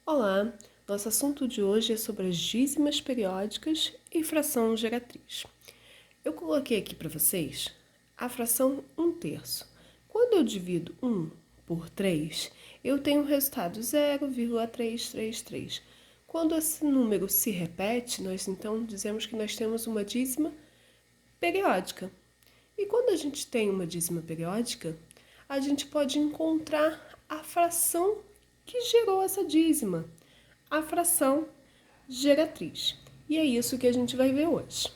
Olá, nosso assunto de hoje é sobre as dízimas periódicas e fração geratriz. Eu coloquei aqui para vocês a fração 1/3. Quando eu divido 1 por 3, eu tenho o resultado 0,333. Quando esse número se repete, nós então dizemos que nós temos uma dízima periódica. E quando a gente tem uma dízima periódica, a gente pode encontrar a fração que gerou essa dízima, a fração geratriz. E é isso que a gente vai ver hoje.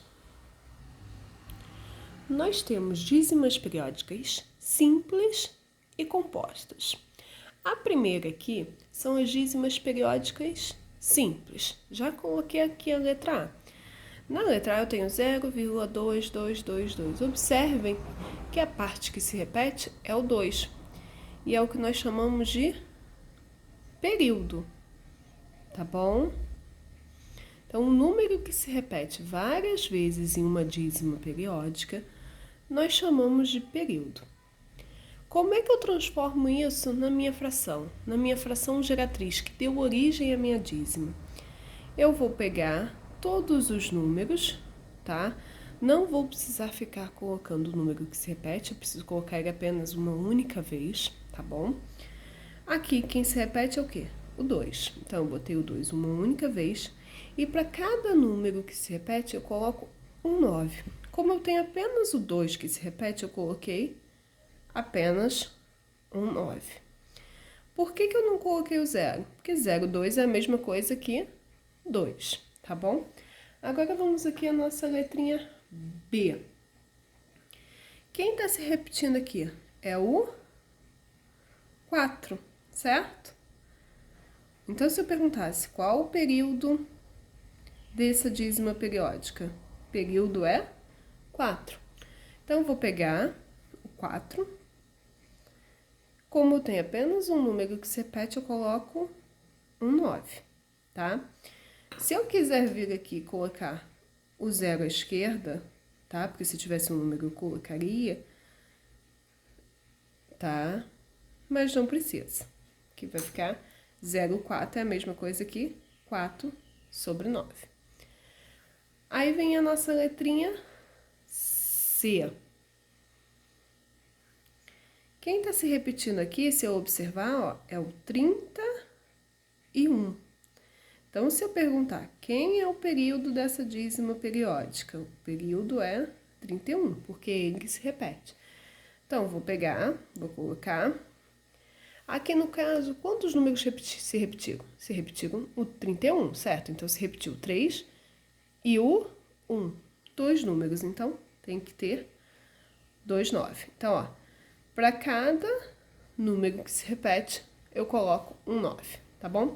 Nós temos dízimas periódicas simples e compostas. A primeira aqui são as dízimas periódicas simples. Já coloquei aqui a letra A. Na letra A eu tenho 0,2222. Observem que a parte que se repete é o 2. E é o que nós chamamos de período. Tá bom? Então, o número que se repete várias vezes em uma dízima periódica, nós chamamos de período. Como é que eu transformo isso na minha fração geratriz, que deu origem à minha dízima? Eu vou pegar todos os números, tá? Não vou precisar ficar colocando o número que se repete, eu preciso colocar ele apenas uma única vez, tá bom? Aqui, quem se repete é o quê? O 2. Então, eu botei o 2 uma única vez. E para cada número que se repete, eu coloco um 9. Como eu tenho apenas o 2 que se repete, eu coloquei apenas um 9. Por que eu não coloquei o 0? Porque 0,2 é a mesma coisa que 2, tá bom? Agora vamos aqui a nossa letrinha B. Quem está se repetindo aqui é o 4, certo? Então, se eu perguntasse qual o período dessa dízima periódica? O período é 4. Então, eu vou pegar o 4. Como tem apenas um número que se repete, eu coloco um 9, tá? Se eu quiser vir aqui e colocar o 0 à esquerda, tá? Porque se tivesse um número eu colocaria, tá? Mas não precisa. Aqui vai ficar 0,4 é a mesma coisa que 4 sobre 9. Aí vem a nossa letrinha C. Quem está se repetindo aqui, se eu observar, ó, é o 31. Então, se eu perguntar quem é o período dessa dízima periódica, o período é 31, porque ele se repete. Então, vou pegar, vou colocar. Aqui no caso, quantos números se repetiram? Se repetiram o 31, certo? Então, se repetiu o 3 e o 1. 2 números, então tem que ter 2, 9. Então, ó, para cada número que se repete, eu coloco um 9, tá bom?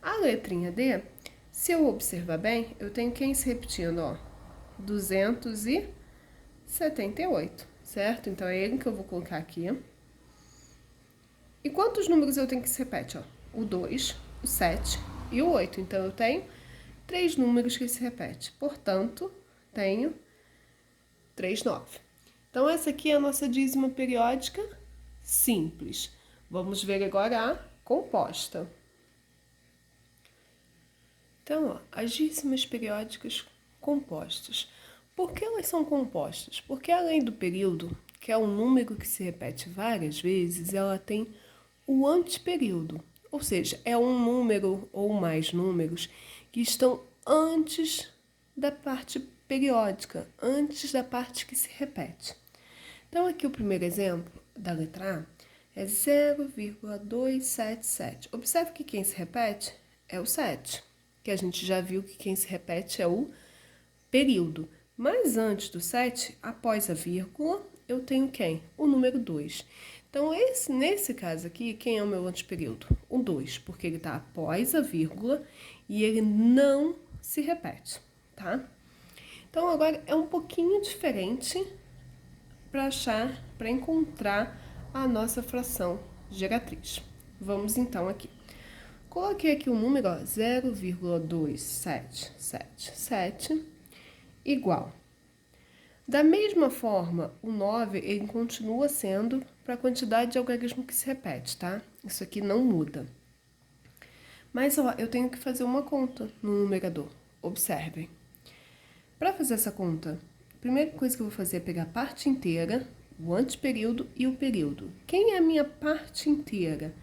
A letrinha D, se eu observar bem, eu tenho quem se repetindo, ó, 278, certo? Então, é ele que eu vou colocar aqui. E quantos números eu tenho que se repete? Ó? O 2, o 7 e o 8. Então, eu tenho 3 números que se repetem. Portanto, tenho 3, 9. Então, essa aqui é a nossa dízima periódica simples. Vamos ver agora a composta. Então, ó, as dízimas periódicas compostas. Por que elas são compostas? Porque além do período, que é um número que se repete várias vezes, ela tem o anteperíodo, ou seja, é um número ou mais números que estão antes da parte periódica, antes da parte que se repete. Então, aqui o primeiro exemplo da letra A é 0,277. Observe que quem se repete é o 7, que a gente já viu que quem se repete é o período. Mas antes do 7, após a vírgula, eu tenho quem? O número 2. Então, nesse caso aqui, quem é o meu anteperíodo? O 2, porque ele está após a vírgula e ele não se repete, tá? Então, agora é um pouquinho diferente para encontrar a nossa fração geratriz. Vamos então aqui. Coloquei aqui o número 0,2777 igual. Da mesma forma, o 9 ele continua sendo para a quantidade de algarismo que se repete, tá? Isso aqui não muda. Mas, ó, eu tenho que fazer uma conta no numerador. Observem. Para fazer essa conta, a primeira coisa que eu vou fazer é pegar a parte inteira, o anteperíodo e o período. Quem é a minha parte inteira?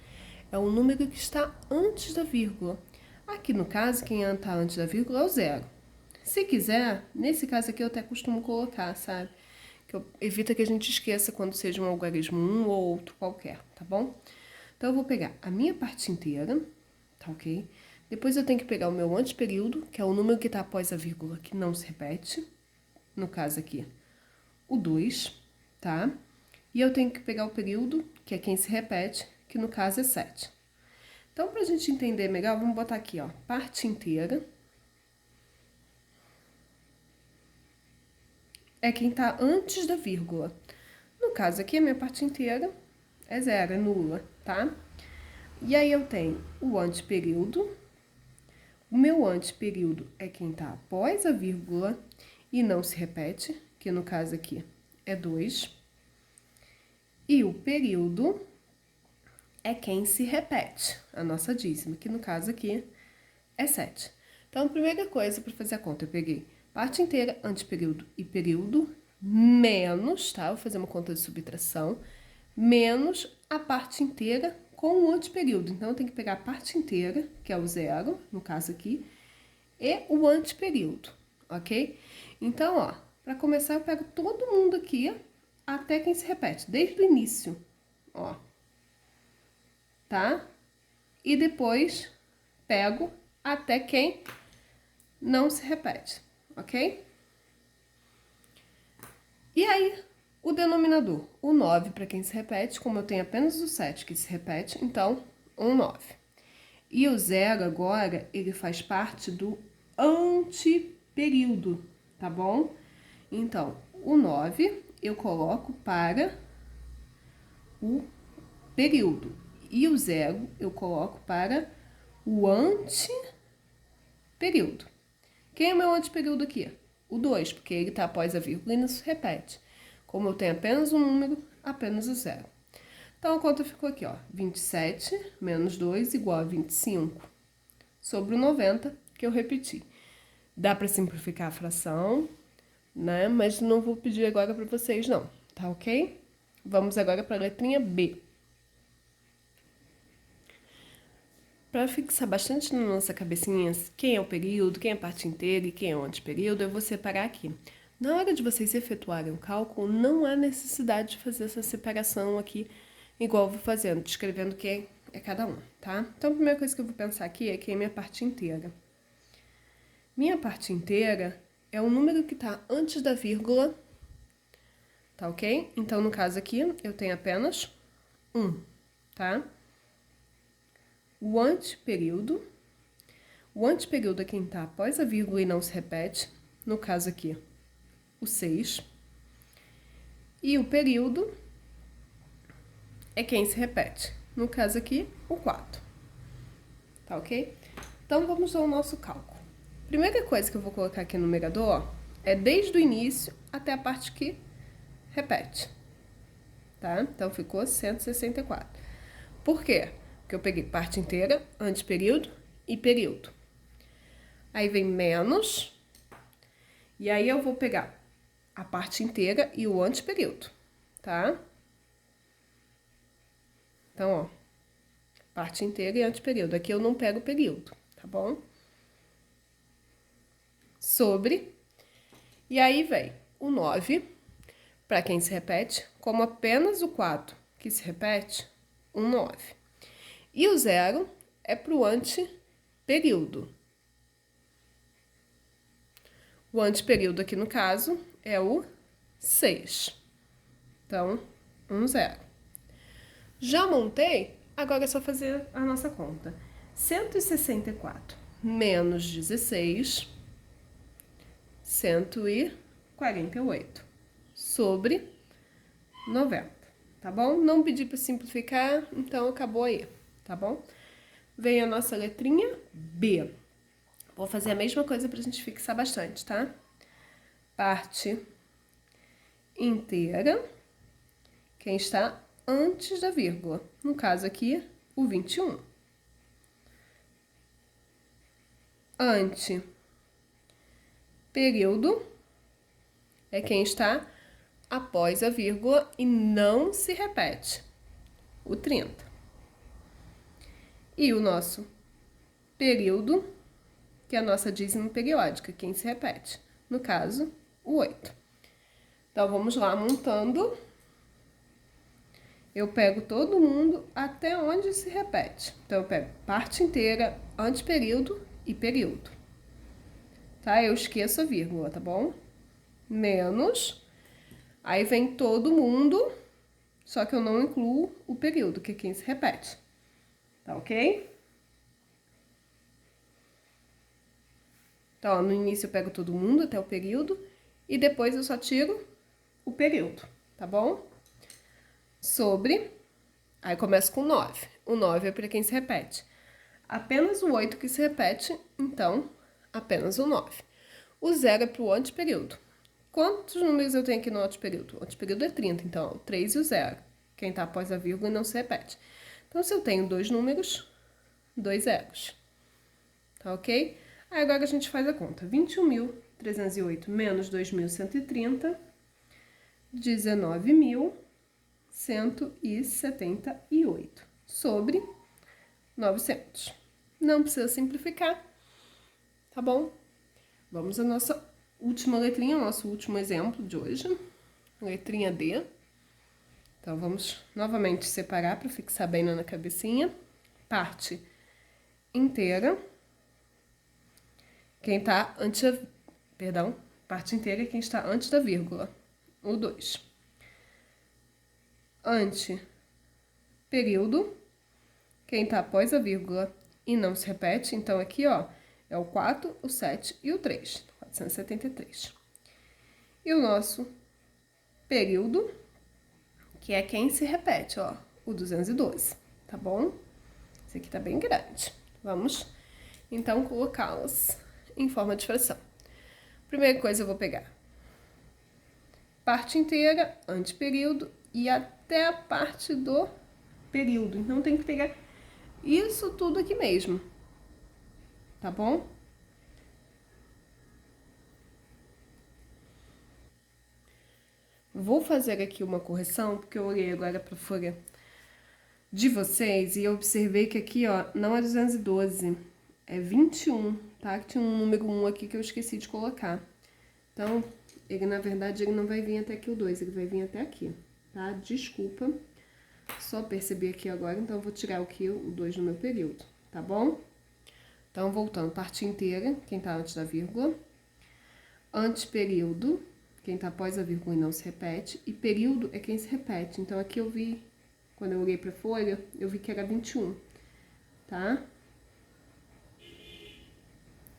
É o número que está antes da vírgula. Aqui no caso, quem está antes da vírgula é o zero. Se quiser, nesse caso aqui eu até costumo colocar, sabe? Evita que a gente esqueça quando seja um algarismo um ou outro qualquer, tá bom? Então eu vou pegar a minha parte inteira, tá ok? Depois eu tenho que pegar o meu anteperíodo, que é o número que está após a vírgula, que não se repete. No caso aqui, o 2, tá? E eu tenho que pegar o período, que é quem se repete, que no caso é 7. Então, pra gente entender melhor, vamos botar aqui, ó, parte inteira. É quem tá antes da vírgula. No caso aqui, a minha parte inteira é zero, é nula, tá? E aí eu tenho o anteperíodo. O meu anteperíodo é quem tá após a vírgula e não se repete, que no caso aqui é 2. E o período é quem se repete, a nossa dízima, que no caso aqui é 7. Então, a primeira coisa para fazer a conta, eu peguei parte inteira, anteperíodo e período, menos, tá? Vou fazer uma conta de subtração, menos a parte inteira com o anteperíodo. Então, eu tenho que pegar a parte inteira, que é o zero, no caso aqui, e o anteperíodo, ok? Então, ó, para começar, eu pego todo mundo aqui até quem se repete, desde o início, ó. Tá? E depois pego até quem não se repete, ok? E aí, o denominador, o 9 para quem se repete, como eu tenho apenas o 7 que se repete, então, um 9. E o 0 agora, ele faz parte do anteperíodo, tá bom? Então, o 9 eu coloco para o período. E o 0 eu coloco para o anteperíodo. Quem é o meu anteperíodo aqui? O 2, porque ele está após a vírgula e não se repete. Como eu tenho apenas um número, apenas o 0. Então, a conta ficou aqui, ó. 27 menos 2 igual a 25 sobre o 90, que eu repeti. Dá para simplificar a fração, né? Mas não vou pedir agora para vocês, não. Tá ok? Vamos agora para a letrinha B. Para fixar bastante na nossa cabecinha quem é o período, quem é a parte inteira e quem é o anteperíodo, eu vou separar aqui. Na hora de vocês efetuarem o cálculo, não há necessidade de fazer essa separação aqui, igual eu vou fazendo, descrevendo quem é cada um, tá? Então, a primeira coisa que eu vou pensar aqui é quem é minha parte inteira. Minha parte inteira é o número que está antes da vírgula, tá ok? Então, no caso aqui, eu tenho apenas 1, tá? O anteperíodo é quem está após a vírgula e não se repete, no caso aqui, o 6. E o período é quem se repete, no caso aqui, o 4. Tá ok? Então, vamos ao nosso cálculo. Primeira coisa que eu vou colocar aqui no numerador, ó, é desde o início até a parte que repete, tá? Então, ficou 164. Por quê? Porque eu peguei parte inteira, anteperíodo e período. Aí vem menos, e aí eu vou pegar a parte inteira e o anteperíodo, tá? Então, ó, parte inteira e anteperíodo. Aqui eu não pego o período, tá bom? Sobre, e aí vem o 9, para quem se repete, como apenas o 4 que se repete, um 9. E o 0 é para o anteperíodo. O anteperíodo aqui, no caso, é o 6. Então, 0. Já montei, agora é só fazer a nossa conta. 164 menos 16, 148, sobre 90, tá bom? Não pedi para simplificar, então acabou aí, tá bom? Vem a nossa letrinha B. Vou fazer a mesma coisa pra gente fixar bastante, tá? Parte inteira, quem está antes da vírgula. No caso aqui, o 21. Anteperíodo é quem está após a vírgula e não se repete, o 30. E o nosso período, que é a nossa dízima periódica, quem se repete, no caso, o 8. Então, vamos lá montando. Eu pego todo mundo até onde se repete. Então, eu pego parte inteira, anteperíodo e período. Tá? Eu esqueço a vírgula, tá bom? Menos. Aí vem todo mundo, só que eu não incluo o período, que é quem se repete. Tá ok? Então, ó, no início eu pego todo mundo até o período e depois eu só tiro o período, tá bom? Sobre, aí começa com 9. O 9 é para quem se repete. Apenas o 8 que se repete, então, apenas o 9. O 0 é para o anteperíodo. Quantos números eu tenho aqui no anteperíodo? O anteperíodo é 30, então, o 3 e o 0. Quem está após a vírgula e não se repete. Então, se eu tenho 2 números, 2 zeros. Tá ok? Aí agora a gente faz a conta. 21.308 menos 2.130, 19.178 sobre 900. Não precisa simplificar, tá bom? Vamos à nossa última letrinha, nosso último exemplo de hoje, letrinha D. Então, vamos novamente separar para fixar bem na cabecinha. Parte inteira. Quem tá antes da... Perdão, parte inteira é quem está antes da vírgula, o 2. Anteperíodo, quem tá após a vírgula e não se repete, então aqui, ó, é o 4, o 7 e o 3, 473. E o nosso período, que é quem se repete, ó, o 212, tá bom? Esse aqui tá bem grande. Vamos, então, colocá-las em forma de fração. Primeira coisa, eu vou pegar parte inteira, anteperíodo e até a parte do período. Então, tem que pegar isso tudo aqui mesmo, tá bom? Vou fazer aqui uma correção, porque eu olhei agora para a folha de vocês e eu observei que aqui, ó, não é 212, é 21, tá? Que tinha um número 1 aqui que eu esqueci de colocar. Então, ele, na verdade, ele não vai vir até aqui o 2, ele vai vir até aqui, tá? Desculpa, só percebi aqui agora, então eu vou tirar aqui o 2 no meu período, tá bom? Então, voltando, parte inteira, quem tá antes da vírgula, anteperíodo, quem tá após a vírgula e não se repete, e período é quem se repete. Então, aqui eu vi, quando eu olhei pra folha, eu vi que era 21, tá?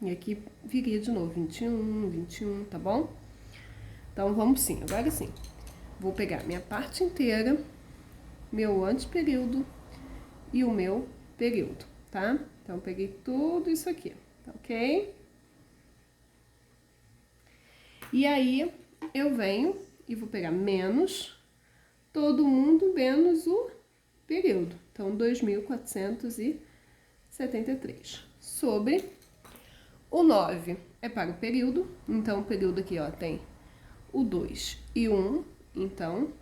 E aqui viria de novo, 21, tá bom? Então, vamos sim, agora sim. Vou pegar minha parte inteira, meu anteperíodo e o meu período, tá? Então, eu peguei tudo isso aqui, tá ok? E aí, eu venho e vou pegar menos todo mundo menos o período. Então, 2.473 sobre o 9 é para o período. Então, o período aqui, ó, tem o 2 e o 1. Então,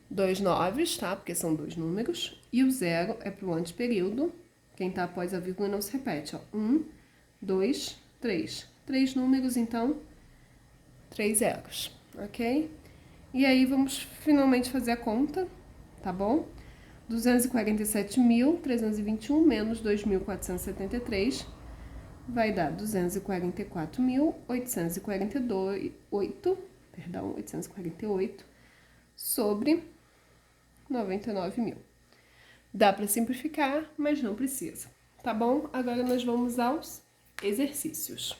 2 noves, tá? Porque são 2 números. E o 0 é para o anteperíodo. Quem tá após a vírgula não se repete, ó. 1, 2, 3. 3 números, então, 3 zeros, ok? E aí, vamos finalmente fazer a conta, tá bom? 247.321 menos 2.473 vai dar 848 sobre 99.000. Dá para simplificar, mas não precisa, tá bom? Agora nós vamos aos exercícios.